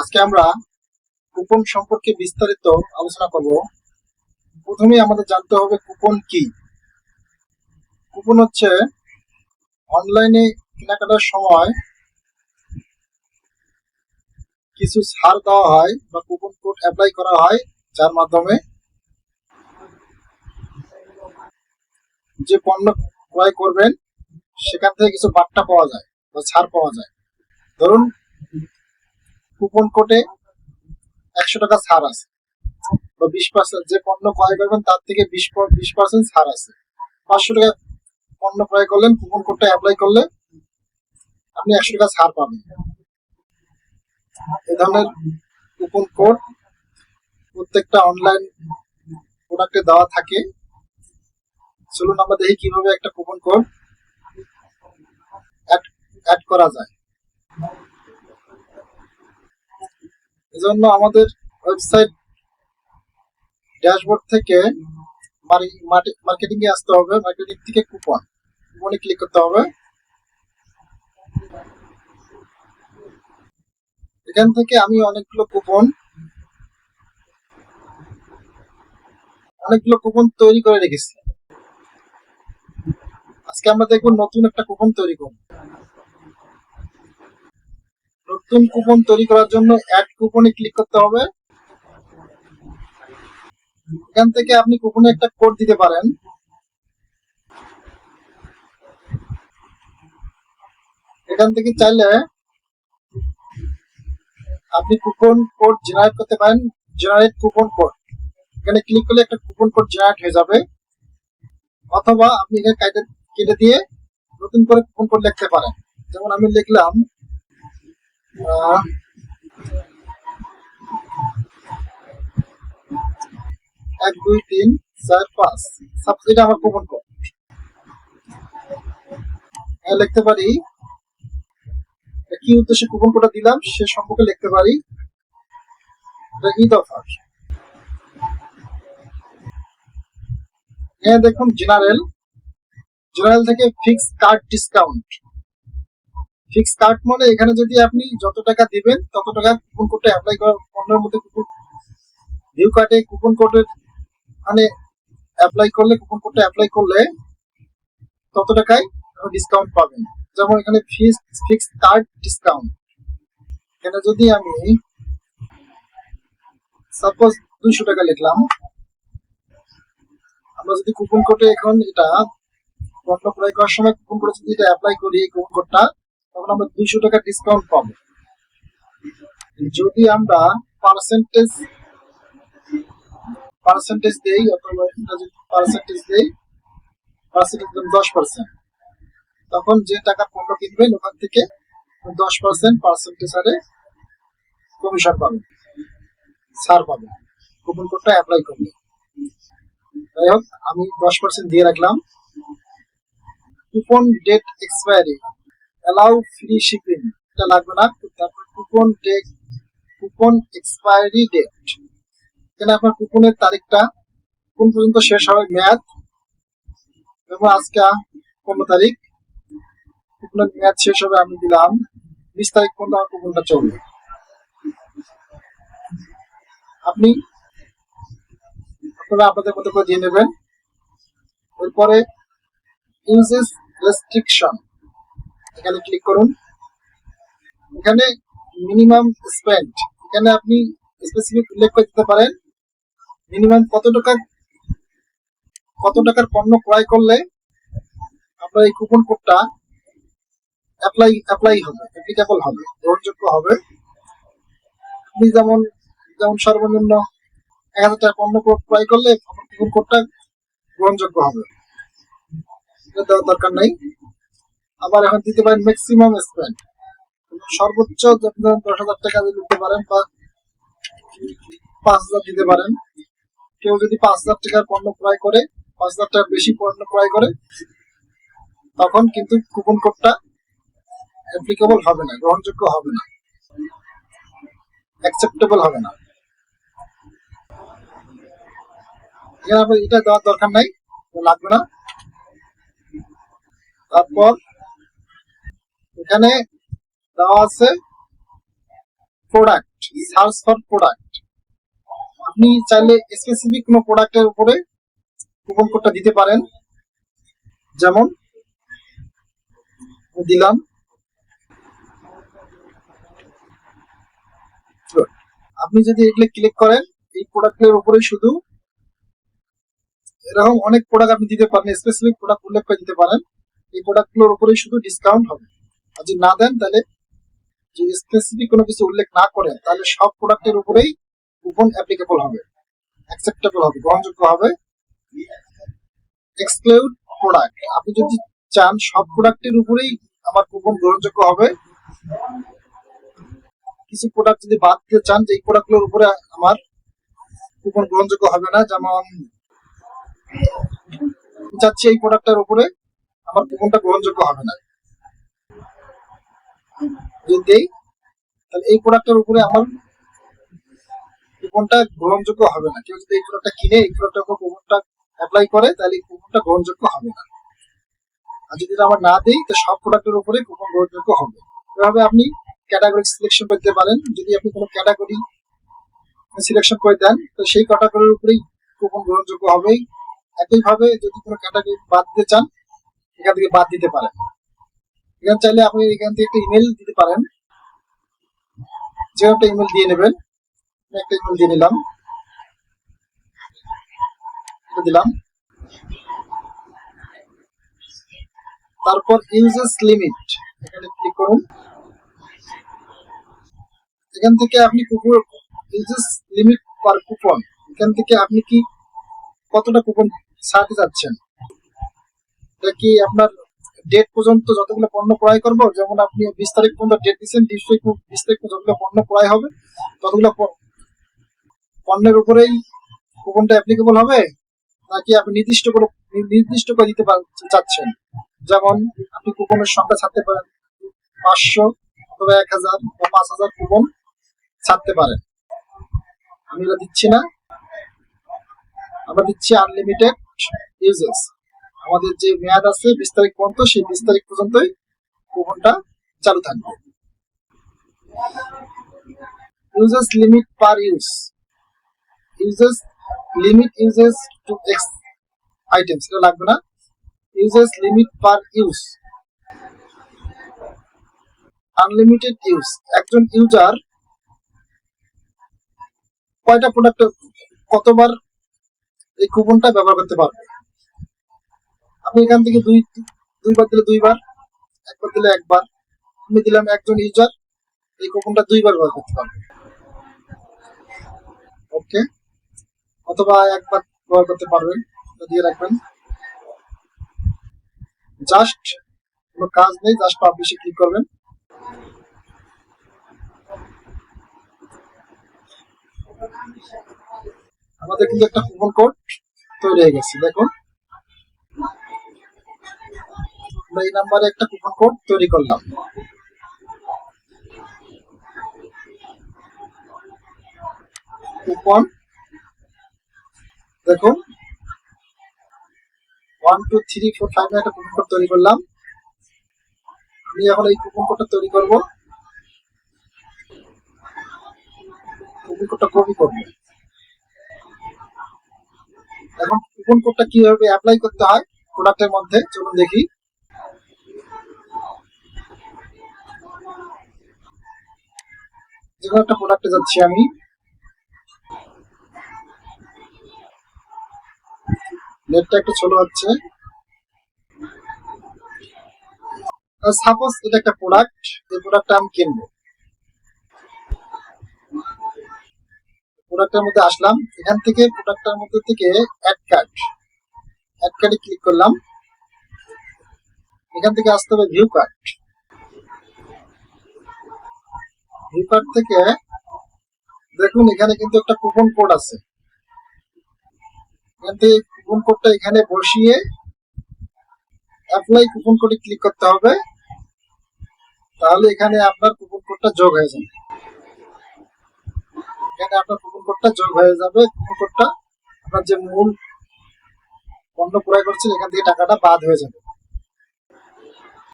আজকে আমরা কুপন সম্পর্কে বিস্তারিত আলোচনা করব। প্রথমেই আমাদের জানতে হবে কুপন কি। কুপন হচ্ছে অনলাইনে কেনাকাটার সময় কিছু ছাড় দেওয়া হয় বা কুপন কোড অ্যাপ্লাই করা হয়, যার মাধ্যমে যে পণ্য ক্রয় করবেন সেখান থেকে কিছু বার্তা পাওয়া যায় বা ছাড় পাওয়া যায়। ধরুন কুপন কোডে 100 টাকা ছাড় আছে বা 20%, যে পণ্য ক্রয় করবেন তার থেকে 20% ছাড় আছে। 500 টাকা পণ্য ক্রয় করলেন, কুপন কোডটা অ্যাপ্লাই করলে আপনি 100 টাকা ছাড় পাবেন। এ ধরনের কুপন কোড প্রত্যেকটা অনলাইন প্রোডাক্টে দেওয়া থাকে। চলুন আমরা দেখি কিভাবে একটা কুপন কোড অ্যাড করা যায়। এজন্য আমাদের ওয়েবসাইট ড্যাশবোর্ড থেকে মার্কেটিং এ আসতে হবে। মার্কেটিং থেকে কুপনে ক্লিক করতে হবে। এখান থেকে আমি অনেকগুলো কুপন তৈরি করে রেখেছি। আজকে আমরা দেখব নতুন একটা কুপন তৈরি করব। নতুন কুপন তৈরি করার জন্য অ্যাড কুপনে ক্লিক করতে হবে। এখান থেকে আপনি কুপনে একটা কোড দিতে পারেন। এখান থেকে চাইলে আপনি কুপন কোড জেনারেট করতে পারেন। জেনারেট কুপন কোড, এখানে ক্লিক করলে একটা কুপন কোড জেনারেট হয়ে যাবে। অথবা আপনি এখানে কেটে দিয়ে নতুন করে কুপন কোড লিখতে পারেন। যেমন আমি লিখলাম 1 2 3 4 5, এটা আমার কুপন কোড। লিখতে পারি কি উদ্দেশ্যে কুপন কোডটা দিলাম সে সম্পর্কে লিখতে পারি। ঈদ অফার। দেখুন জেনারেল থেকে fix card discount. Fix card মানে এখানে যদি আপনি যত টাকা দিবেন তত টাকা কুপন কোডটা অ্যাপ্লাই করার পণ্যের মধ্যে ভিউ কার্ডে কুপন কোডের মানে কুপন কোডটা অ্যাপ্লাই করলে তত টাকায় ডিসকাউন্ট পাবেন। যেমন এখানে ফিক্স কার্ড ডিসকাউন্ট, এখানে যদি আমি সাপোজ 200 টাকা লিখলাম, আমরা যদি কুপন কোডে এখন এটা পণ্য ক্রয় করার সময় কুপন কোডে যদি এটা অ্যাপ্লাই করি কুপন কোডটা, তখন আমরা 200 টাকা ডিসকাউন্ট পাবো। যদি আমরা পার্সেন্টেজ দেই, অথবা এটা যদি পার্সেন্টেজ দেই 10%, তখন যে টাকা পণ্য কিনবেন ওখান থেকে 10% পার্সেন্টেজ হারে কমিশন পাবেন, ছাড় পাবেন কুপন কোডটা অ্যাপ্লাই করলে। যাই হোক, আমি 10% দিয়ে রাখলাম। Coupon date expiry, allow free shipping, এটা লাগবে না। তারপর কুপন এক্সপায়ারি ডেট, এখানে আপনার কুপনের তারিখটা কোন পর্যন্ত শেষ হবে, মেয়াদ। যেমন আজকে 15 তারিখ, কুপনের মেয়াদ শেষ হবে, আমি দিলাম 20 তারিখ পর্যন্ত আমার কুপনটা চলবে। আপনারা আপনাদের মতো করে দিয়ে নেবেন। এরপরে ইউজেস রেস্ট্রিকশন, এখানে ক্লিক করুন। এখানে মিনিমাম স্পেন্ড, এখানে আপনি স্পেসিফিক উল্লেখ করে দিতে পারেন মিনিমাম কত টাকার পণ্য ক্রয় করলে আপনার এই কুপন কোডটা অ্যাপ্লাই হবে, অ্যাপ্লিকেবল হবে, গ্রহণযোগ্য হবে। আপনি যেমন সর্বনিম্ন 1000 টাকা পণ্য ক্রয় করলে কুপন কোডটা গ্রহণযোগ্য হবে, এটা দেওয়ার দরকার নাই। আবার এখন দিতে পারেন ম্যাক্সিমাম স্পেন্ড, সর্বোচ্চ 10,000 টাকা দিতে পারেন বা 5,000 দিতে পারেন। কেউ যদি 5,000 টাকার পণ্য ক্রয় করে, 5,000 টাকার বেশি পণ্য ক্রয় করে, তখন কিন্তু কুপন কোডটা অ্যাপ্লিকেবল হবে না, গ্রহণযোগ্য হবে না, অ্যাকসেপ্টেবল হবে না। এখানে এটা দেওয়ার দরকার নাই, লাগবে না। তারপর এখানে দেওয়া আছে প্রোডাক্ট, সার্চ ফর প্রোডাক্ট। আপনি চাইলে স্পেসিফিক কোনো প্রোডাক্টের উপরে কুপন কোডটা দিতে পারেন। যেমন দিলাম, আপনি যদি এগুলো ক্লিক করেন এই প্রোডাক্টের উপরে শুধু এরকম অনেক প্রোডাক্ট আপনি দিতে পারেন, স্পেসিফিক প্রোডাক্ট উল্লেখ করে দিতে পারেন। এই প্রোডাক্টগুলোর উপরেই শুধু ডিসকাউন্ট হবে। আর যদি না দেন তাহলে যদি স্পেসিফিক কোনো কিছু উল্লেখ না করেন তাহলে সব প্রোডাক্টের উপরেই কুপন অ্যাপ্লিকেবল হবে, অ্যাকসেপ্টেবল হবে, গ্রহণযোগ্য হবে। এক্সক্লুড প্রোডাক্ট, আপনি যদি চান সব প্রোডাক্টের উপরেই আমার কুপন গ্রহণযোগ্য হবে, কিছু প্রোডাক্ট যদি বাদ দিতে চান যে এই প্রোডাক্টগুলোর উপরে আমার কুপন গ্রহণযোগ্য হবে না, যেমন চাচ্ছি এই প্রোডাক্টের উপরে আমার কুপনটা গ্রহণযোগ্য হবে না, যদি দেই তাহলে এই প্রোডাক্টের উপরে আমার কুপনটা গ্রহণযোগ্য হবে না। কেউ যদি এই প্রোডাক্টটা কিনে এই প্রোডাক্টের উপর কুপনটা অ্যাপ্লাই করে তাহলে এই কুপনটা গ্রহণযোগ্য হবে না। আর যদি আমরা না দিই তো সব প্রোডাক্টের উপরে কুপন গ্রহণযোগ্য হবে। এভাবে আপনি ক্যাটাগরি সিলেকশন করতে পারেন। যদি আপনি কোনো ক্যাটাগরি সিলেকশন করে দেন তো সেই ক্যাটাগরির উপরেই কুপন গ্রহণযোগ্য হবে। একইভাবে যদি কোনো ক্যাটাগরি বাদ দিতে চান এখান থেকে বাদ দিতে পারেন। এখানে চাইলে আপনি এখান থেকে একটা ইমেল দিতে পারেন, যে একটা ইমেল দিয়ে নেবেন। একটা ইমেল দিয়ে নিলাম, দিলাম। তারপর ইউজেস লিমিট এখানে ক্লিক করুন। এখান থেকে আপনি কুপন ইউজেস লিমিট পার কুপন, এখান থেকে আপনি কি কতটা কুপন ছাড়তে চাচ্ছেন। এটা কি আপনার ডেট পর্যন্ত যতগুলো পণ্য ক্রয় করবো, যেমন আপনি 20 তারিখ পর্যন্ত ডেট দিচ্ছেন, 20 তারিখ যতগুলো পণ্য ক্রয় হবে ততগুলো পণ্যের উপরেই কুপনটা অ্যাপ্লিকেবল হবে, নাকি আপনি নির্দিষ্ট করে দিতে চাচ্ছেন। যেমন আপনি কুপনের সংখ্যা ছাড়তে পারেন 500 অথবা 1000 বা 5000 কুপন ছাড়তে পারেন। আমি এটা দিচ্ছি না, আমরা দিচ্ছি আনলিমিটেড ইউজেস। আমাদের যে মেয়াদ আছে 20 তারিখ পর্যন্ত, সেই 20 তারিখ পর্যন্তই কুপনটা চালু থাকবে। Uses limit per use, uses limit uses to X items, এটা লাগবে না। Uses limit per use, unlimited use, একজন ইউজার কয়টা প্রোডাক্ট কতবার এই কুপনটা ব্যবহার করতে পারবে। আপনি এখান থেকে দুইবার দিলে দুইবার, একবার দিলে একবার। আমি দিলাম একজন ইউজার এই কুপনটা 2বার ব্যবহার করতে পারবে, ওকে। অথবা একবার ব্যবহার করতে পারবেন, দিয়ে রাখবেন। জাস্ট কোনো কাজ নেই, জাস্ট পাবলিশে ক্লিক করবেন। আমাদের কিন্তু একটা কুপন কোড তৈরি হয়ে গেছে, দেখুন আমরা এই নাম্বারে একটা কুপন কোড তৈরি করলাম। কুপন দেখুন 1 2 3 4 5 একটা কুপন কোড তৈরি করলাম। আমি এখন এই কুপন কোডটা তৈরি করব, কুপন কোডটা কপি করব। এখন কুপন কোডটা কিভাবে অ্যাপ্লাই করতে হয় প্রোডাক্টের মধ্যে চলুন দেখি। যেকোনো একটা প্রোডাক্টে যাচ্ছি আমি, নেটটা একটু স্লো হচ্ছে। সাপোজ এটা একটা প্রোডাক্ট, এই প্রোডাক্টটা আমি কিনবো। প্রোডাক্টের মধ্যে আসলাম, এখান থেকে প্রোডাক্টের মধ্যে থেকে অ্যাড কার্ডে ক্লিক করলাম। এখান থেকে আসতে হবে ভিউ কার্ড। ভিউ কার্ড থেকে দেখুন এখানে কিন্তু একটা কুপন কোড আছে। এখান থেকে কুপন কোডটা এখানে বসিয়ে অ্যাপ্লাই কুপন কোডে ক্লিক করতে হবে, তাহলে এখানে আপনার কুপন কোডটা যোগ হয়ে যাবে। এখানে আপনার কুপন কোডটা যোগ হয়ে যাবে। কুপন কোডটা আপনার যে মূল পণ্য ক্রয় করছেন এখান থেকে টাকাটা বাদ হয়ে যাবে।